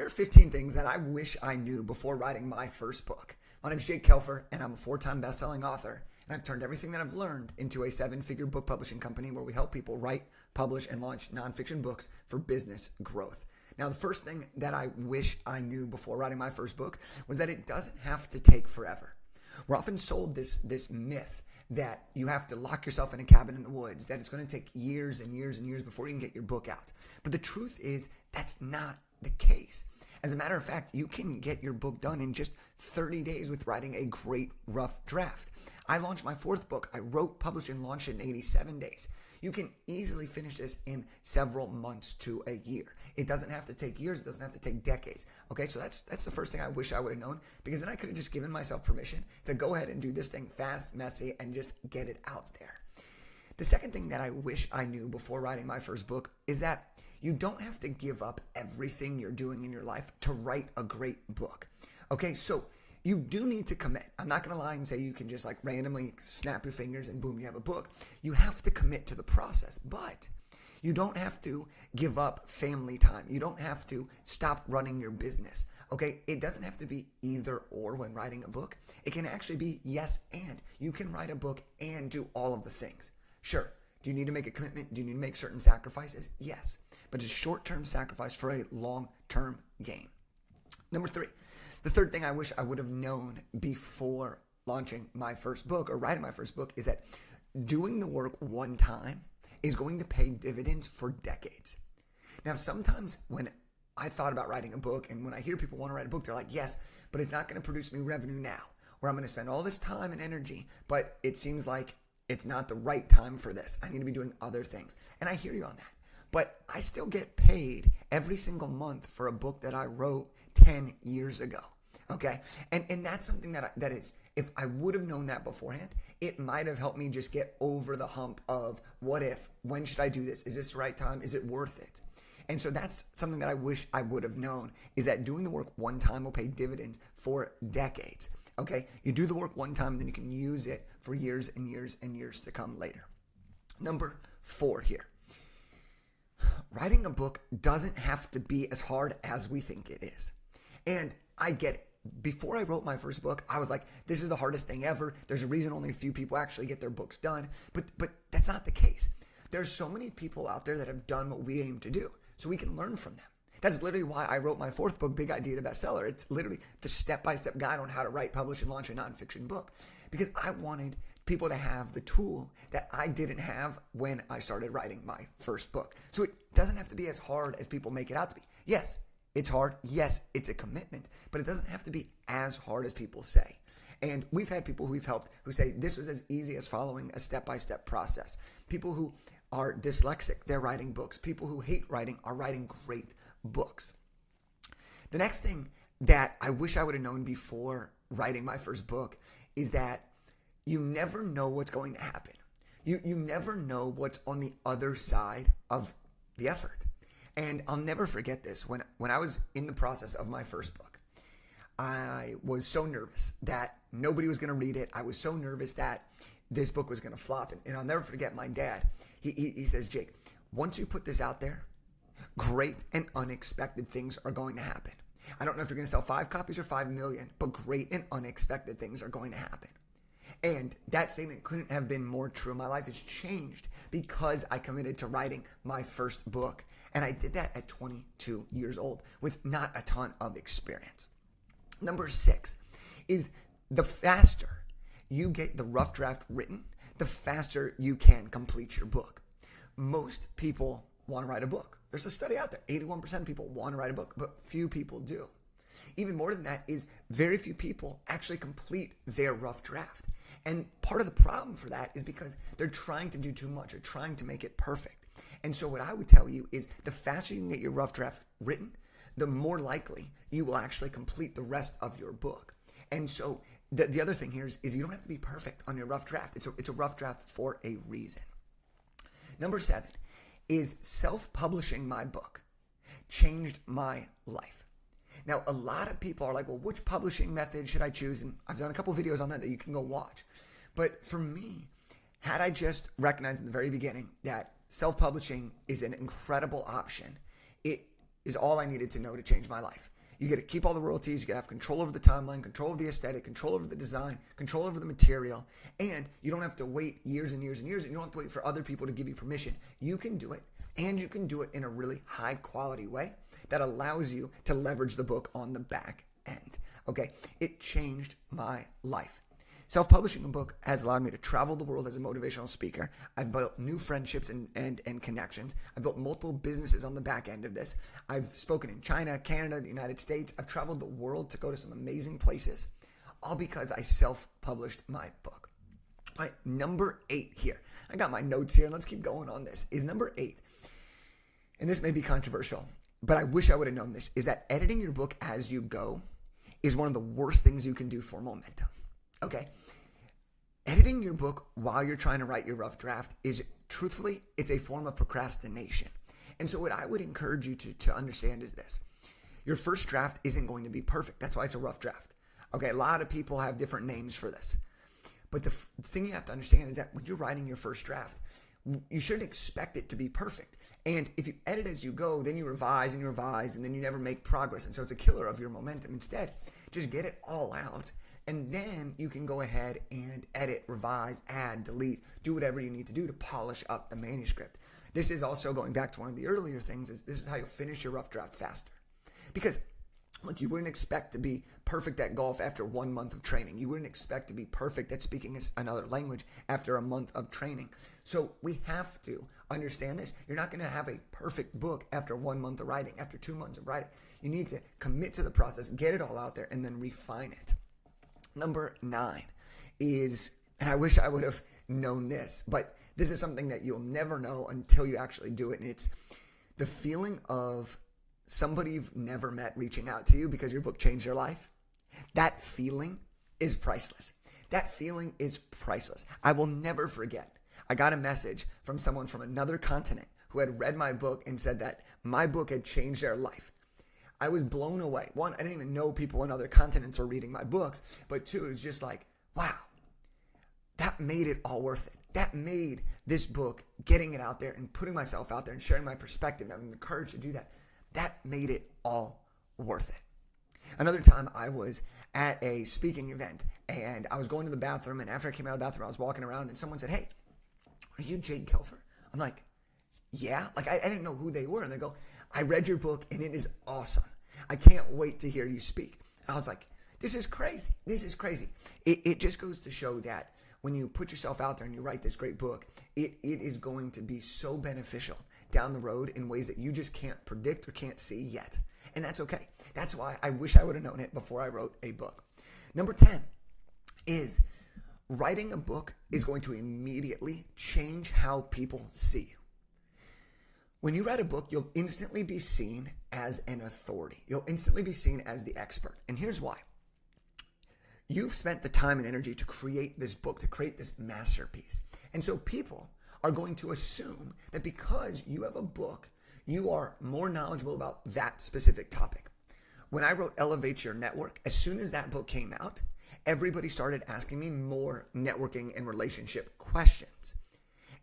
Here are 15 things that I wish I knew before writing my first book. My name is Jake Kelfer, and I'm a 4-time best-selling author. And I've turned everything that I've learned into a 7-figure book publishing company where we help people write, publish, and launch nonfiction books for business growth. Now, the first thing that I wish I knew before writing my first book was that it doesn't have to take forever. We're often sold this myth that you have to lock yourself in a cabin in the woods, that it's going to take years and years and years before you can get your book out. But the truth is that's not the case. As a matter of fact, you can get your book done in just 30 days with writing a great rough draft. I launched my 4th book. I wrote, published, and launched it in 87 days. You can easily finish this in several months to a year. It doesn't have to take years. It doesn't have to take decades. Okay, so that's the first thing I wish I would have known, because then I could have just given myself permission to go ahead and do this thing fast, messy, and just get it out there. The second thing that I wish I knew before writing my first book is that you don't have to give up everything you're doing in your life to write a great book. Okay, so you do need to commit. I'm not going to lie and say you can just like randomly snap your fingers and boom, you have a book. You have to commit to the process, but you don't have to give up family time. You don't have to stop running your business. Okay, it doesn't have to be either or when writing a book. It can actually be yes and. You can write a book and do all of the things. Sure. Do you need to make a commitment? Do you need to make certain sacrifices? Yes. But it's a short-term sacrifice for a long-term gain. Number 3, the third thing I wish I would have known before launching my first book or writing my first book is that doing the work one time is going to pay dividends for decades. Now, sometimes when I thought about writing a book and when I hear people want to write a book, they're like, yes, but it's not going to produce me revenue now, or I'm going to spend all this time and energy, but it seems like it's not the right time for this. I need to be doing other things. And I hear you on that. But I still get paid every single month for a book that I wrote 10 years ago. Okay? And that's something that is, if I would have known that beforehand, it might have helped me just get over the hump of what if, when should I do this? Is this the right time? Is it worth it? And so that's something that I wish I would have known, is that doing the work one time will pay dividends for decades. Okay, you do the work one time, then you can use it for years and years and years to come later. Number 4 here. Writing a book doesn't have to be as hard as we think it is. And I get it. Before I wrote my first book, I was like, this is the hardest thing ever. There's a reason only a few people actually get their books done. But that's not the case. There's so many people out there that have done what we aim to do, so we can learn from them. That's literally why I wrote my 4th book, Big Idea to Bestseller. It's literally the step-by-step guide on how to write, publish, and launch a nonfiction book. Because I wanted people to have the tool that I didn't have when I started writing my first book. So it doesn't have to be as hard as people make it out to be. Yes, it's hard. Yes, it's a commitment. But it doesn't have to be as hard as people say. And we've had people who we've helped who say this was as easy as following a step-by-step process. People who are dyslexic, they're writing books. People who hate writing are writing great books. The next thing that I wish I would have known before writing my first book is that you never know what's going to happen. You never know what's on the other side of the effort. And I'll never forget this. When I was in the process of my first book, I was so nervous that nobody was going to read it. I was so nervous that this book was going to flop. And I'll never forget my dad. He says, Jake, once you put this out there, great and unexpected things are going to happen. I don't know if you're going to sell 5 copies or 5 million, but great and unexpected things are going to happen. And that statement couldn't have been more true. My life has changed because I committed to writing my first book. And I did that at 22 years old with not a ton of experience. Number 6 is the faster you get the rough draft written, the faster you can complete your book. Most people want to write a book. There's a study out there. 81% of people want to write a book, but few people do. Even more than that is very few people actually complete their rough draft. And part of the problem for that is because they're trying to do too much or trying to make it perfect. And so what I would tell you is the faster you can get your rough draft written, the more likely you will actually complete the rest of your book. And so the other thing here is you don't have to be perfect on your rough draft. It's a rough draft for a reason. Number 7 is self-publishing my book changed my life. Now, a lot of people are like, well, which publishing method should I choose? And I've done a couple videos on that you can go watch. But for me, had I just recognized in the very beginning that self-publishing is an incredible option, it is all I needed to know to change my life. You get to keep all the royalties, you get to have control over the timeline, control over the aesthetic, control over the design, control over the material, and you don't have to wait years and years and years, and you don't have to wait for other people to give you permission. You can do it, and you can do it in a really high quality way that allows you to leverage the book on the back end. Okay, it changed my life. Self-publishing a book has allowed me to travel the world as a motivational speaker. I've built new friendships and connections. I've built multiple businesses on the back end of this. I've spoken in China, Canada, the United States. I've traveled the world to go to some amazing places, all because I self-published my book. All right, number 8 here. I got my notes here, and let's keep going on this. Is number 8, and this may be controversial, but I wish I would have known this, is that editing your book as you go is one of the worst things you can do for momentum. Okay, editing your book while you're trying to write your rough draft is, truthfully, it's a form of procrastination. And so what I would encourage you to understand is this. Your first draft isn't going to be perfect. That's why it's a rough draft. Okay, a lot of people have different names for this. But the thing you have to understand is that when you're writing your first draft, you shouldn't expect it to be perfect. And if you edit as you go, then you revise, and then you never make progress. And so it's a killer of your momentum. Instead, just get it all out. And then you can go ahead and edit, revise, add, delete, do whatever you need to do to polish up the manuscript. This is also going back to one of the earlier things, is this is how you'll finish your rough draft faster. Because, look, you wouldn't expect to be perfect at golf after 1 month of training. You wouldn't expect to be perfect at speaking another language after a month of training. So we have to understand this. You're not going to have a perfect book after 1 month of writing, after 2 months of writing. You need to commit to the process, get it all out there, and then refine it. Number 9 is, and I wish I would have known this, but this is something that you'll never know until you actually do it. And it's the feeling of somebody you've never met reaching out to you because your book changed their life. That feeling is priceless. That feeling is priceless. I will never forget. I got a message from someone from another continent who had read my book and said that my book had changed their life. I was blown away. 1, I didn't even know people on other continents were reading my books. But 2, it was just like, wow, that made it all worth it. That made this book, getting it out there and putting myself out there and sharing my perspective and having the courage to do that, that made it all worth it. Another time I was at a speaking event and I was going to the bathroom, and after I came out of the bathroom, I was walking around and someone said, "Hey, are you Jake Kelfer?" I'm like, yeah. Like, I didn't know who they were. And they go, "I read your book and it is awesome. I can't wait to hear you speak." And I was like, this is crazy. This is crazy. It just goes to show that when you put yourself out there and you write this great book, it is going to be so beneficial down the road in ways that you just can't predict or can't see yet. And that's okay. That's why I wish I would have known it before I wrote a book. Number 10 is writing a book is going to immediately change how people see you. When you write a book, you'll instantly be seen as an authority. You'll instantly be seen as the expert. And here's why. You've spent the time and energy to create this book, to create this masterpiece. And so people are going to assume that because you have a book, you are more knowledgeable about that specific topic. When I wrote Elevate Your Network, as soon as that book came out, everybody started asking me more networking and relationship questions.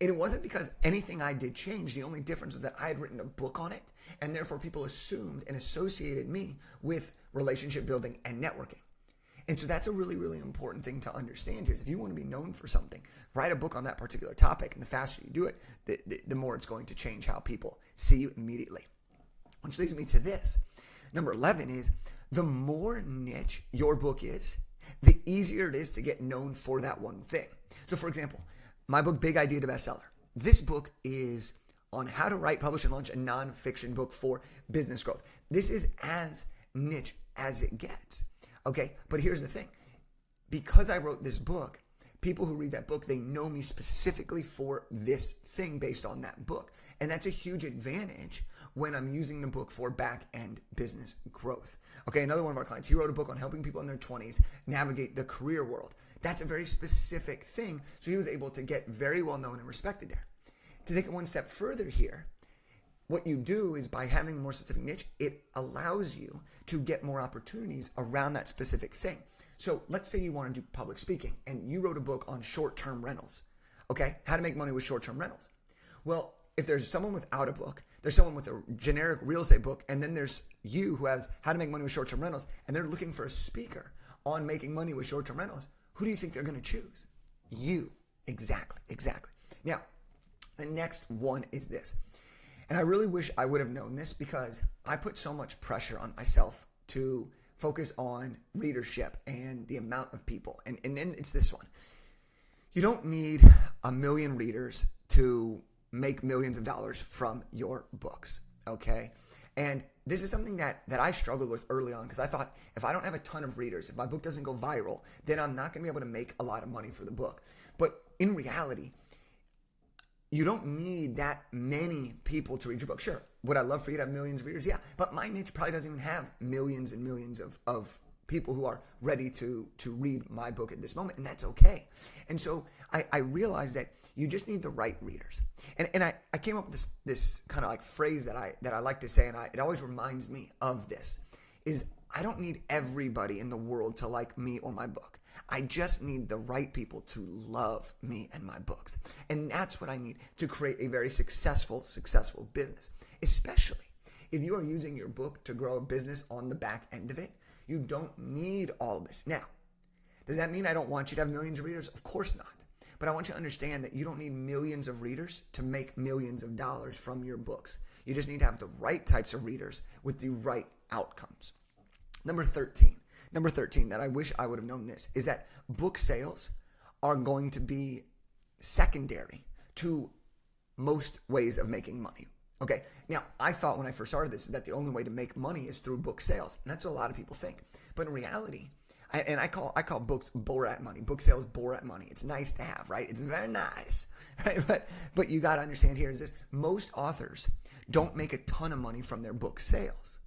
And it wasn't because anything I did changed. The only difference was that I had written a book on it, and therefore people assumed and associated me with relationship building and networking. And so that's a really, really important thing to understand here is if you want to be known for something, write a book on that particular topic. And the faster you do it, the more it's going to change how people see you immediately. Which leads me to this. Number 11 is the more niche your book is, the easier it is to get known for that one thing. So for example, my book, Big Idea to Bestseller. This book is on how to write, publish, and launch a nonfiction book for business growth. This is as niche as it gets. Okay, but here's the thing. Because I wrote this book, people who read that book, they know me specifically for this thing based on that book. And that's a huge advantage when I'm using the book for back-end business growth. Okay, another one of our clients, he wrote a book on helping people in their 20s navigate the career world. That's a very specific thing, so he was able to get very well known and respected there. To take it one step further here, what you do is by having a more specific niche, it allows you to get more opportunities around that specific thing. So let's say you want to do public speaking and you wrote a book on short-term rentals. Okay, how to make money with short-term rentals. Well, if there's someone without a book, there's someone with a generic real estate book, and then there's you who has how to make money with short-term rentals, and they're looking for a speaker on making money with short-term rentals, who do you think they're going to choose? You. Exactly. Now, the next one is this. And I really wish I would have known this because I put so much pressure on myself to focus on readership and the amount of people. And then it's this one. You don't need 1 million readers to make millions of dollars from your books, okay? And this is something that I struggled with early on because I thought if I don't have a ton of readers, if my book doesn't go viral, then I'm not going to be able to make a lot of money for the book. But in reality, you don't need that many people to read your book. Sure, would I love for you to have millions of readers? Yeah, but my niche probably doesn't even have millions and millions of people who are ready to read my book at this moment, and that's okay. And so I realized that you just need the right readers. And I came up with this kind of like phrase that I like to say, and it always reminds me of this, is I don't need everybody in the world to like me or my book. I just need the right people to love me and my books. And that's what I need to create a very successful business, especially if you are using your book to grow a business on the back end of it. You don't need all of this. Now, does that mean I don't want you to have millions of readers? Of course not. But I want you to understand that you don't need millions of readers to make millions of dollars from your books. You just need to have the right types of readers with the right outcomes. Number 13 that I wish I would have known this is that book sales are going to be secondary to most ways of making money. Okay, now I thought when I first started this that the only way to make money is through book sales, and that's what a lot of people think. But in reality, I call books Borat money, book sales Borat money. It's nice to have, right? It's very nice, right? But you got to understand here is this: most authors don't make a ton of money from their book sales.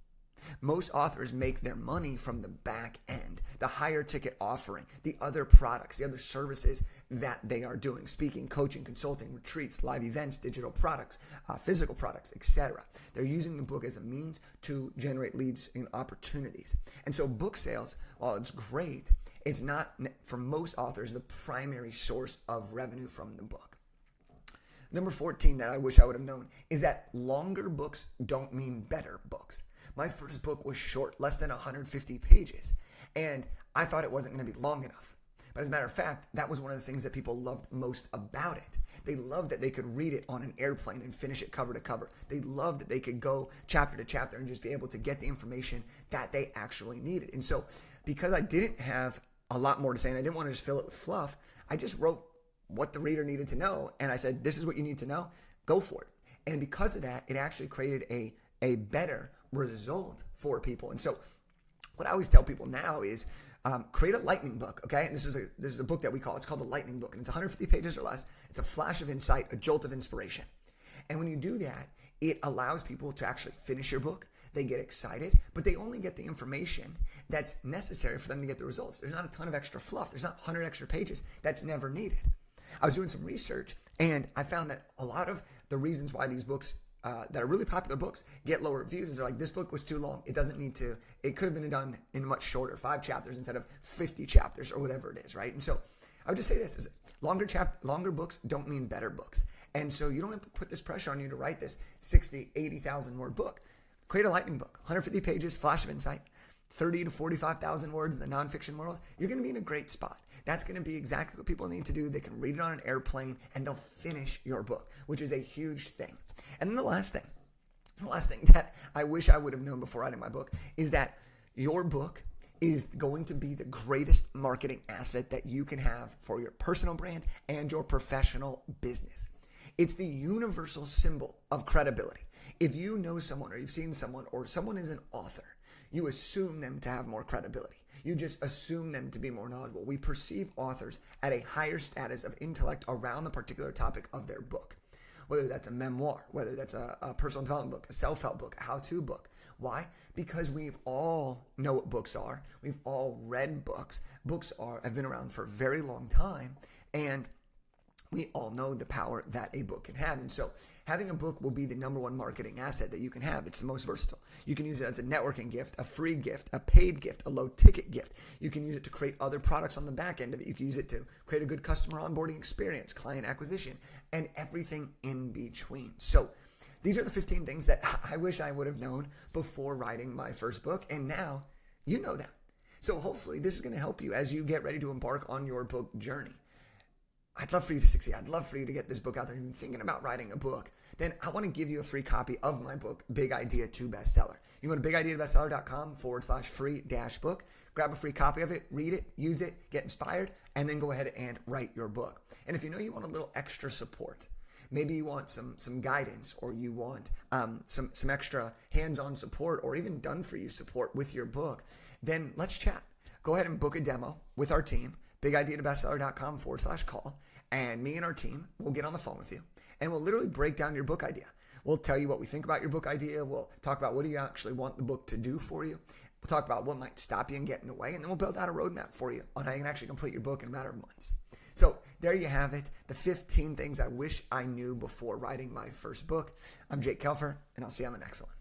Most authors make their money from the back end, the higher ticket offering, the other products, the other services that they are doing, speaking, coaching, consulting, retreats, live events, digital products, physical products, etc. They're using the book as a means to generate leads and opportunities. And so book sales, while it's great, it's not, for most authors, the primary source of revenue from the book. Number 14 that I wish I would have known is that longer books don't mean better books. My first book was short, less than 150 pages, and I thought it wasn't going to be long enough. But as a matter of fact, that was one of the things that people loved most about it. They loved that they could read it on an airplane and finish it cover to cover. They loved that they could go chapter to chapter and just be able to get the information that they actually needed. And so because I didn't have a lot more to say and I didn't want to just fill it with fluff, I just wrote what the reader needed to know. And I said, this is what you need to know. Go for it. And because of that, it actually created a better result for people. And so what I always tell people now is create a lightning book, okay? And this is a book that it's called the Lightning Book, and it's 150 pages or less. It's a flash of insight, a jolt of inspiration. And when you do that, it allows people to actually finish your book. They get excited, but they only get the information that's necessary for them to get the results. There's not a ton of extra fluff. There's not 100 extra pages. That's never needed. I was doing some research, and I found that a lot of the reasons why these books that are really popular books get lower reviews is they're like, this book was too long. It could have been done in much shorter, 5 chapters instead of 50 chapters or whatever it is, right? And so I would just say this is longer books don't mean better books. And so you don't have to put this pressure on you to write this 60, 80,000 word book. Create a lightning book, 150 pages, flash of insight, 30 to 45,000 words in the nonfiction world. You're going to be in a great spot. That's going to be exactly what people need to do. They can read it on an airplane and they'll finish your book, which is a huge thing. And then the last thing that I wish I would have known before writing my book is that your book is going to be the greatest marketing asset that you can have for your personal brand and your professional business. It's the universal symbol of credibility. If you know someone or you've seen someone or someone is an author, you assume them to have more credibility. You just assume them to be more knowledgeable. We perceive authors at a higher status of intellect around the particular topic of their book. Whether that's a memoir, whether that's a personal development book, a self-help book, a how-to book. Why? Because we've all know what books are. We've all read books. Books have been around for a very long time, and we all know the power that a book can have. And so having a book will be the number one marketing asset that you can have. It's the most versatile. You can use it as a networking gift, a free gift, a paid gift, a low ticket gift. You can use it to create other products on the back end of it. You can use it to create a good customer onboarding experience, client acquisition, and everything in between. So these are the 15 things that I wish I would have known before writing my first book, and now you know them. So hopefully this is going to help you as you get ready to embark on your book journey. I'd love for you to succeed. I'd love for you to get this book out there. If you're thinking about writing a book, then I want to give you a free copy of my book, Big Idea to Bestseller. You go to bigideabestseller.com/free-book. Grab a free copy of it, read it, use it, get inspired, and then go ahead and write your book. And if you know you want a little extra support, maybe you want some guidance, or you want some extra hands-on support, or even done-for-you support with your book, then let's chat. Go ahead and book a demo with our team, bigideabestseller.com/call, and me and our team will get on the phone with you, and we'll literally break down your book idea. We'll tell you what we think about your book idea. We'll talk about what do you actually want the book to do for you. We'll talk about what might stop you and get in the way, and then we'll build out a roadmap for you on how you can actually complete your book in a matter of months. So there you have it, the 15 things I wish I knew before writing my first book. I'm Jake Kelfer, and I'll see you on the next one.